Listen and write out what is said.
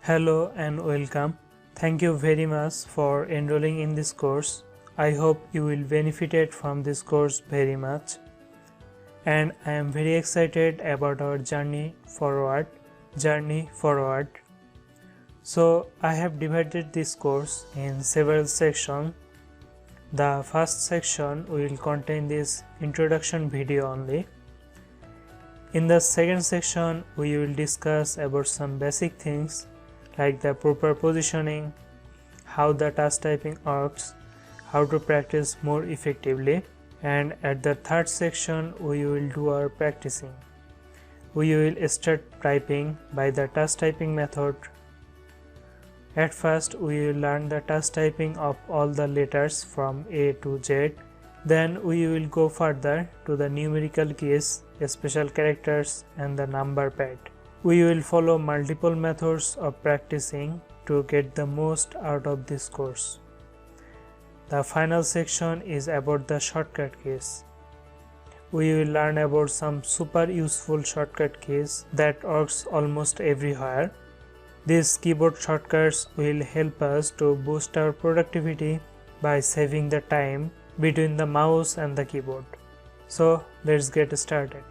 Hello and welcome. Thank you very much for enrolling in this course. I hope you will benefit from this course very much. And I am very excited about our journey forward. So I have divided this course in several sections. The first section will contain this introduction video only. In the second section, we will discuss about some basic things like the proper positioning, how the task typing works, how to practice more effectively, and at the third section we will do our practicing. We will start typing by the task typing method. At first we will learn the task typing of all the letters from A to Z. Then we will go further to the numerical keys, special characters and the number pad. We will follow multiple methods of practicing to get the most out of this course. The final section is about the shortcut keys. We will learn about some super useful shortcut keys that works almost everywhere. These keyboard shortcuts will help us to boost our productivity by saving the time between the mouse and the keyboard. So let's get started.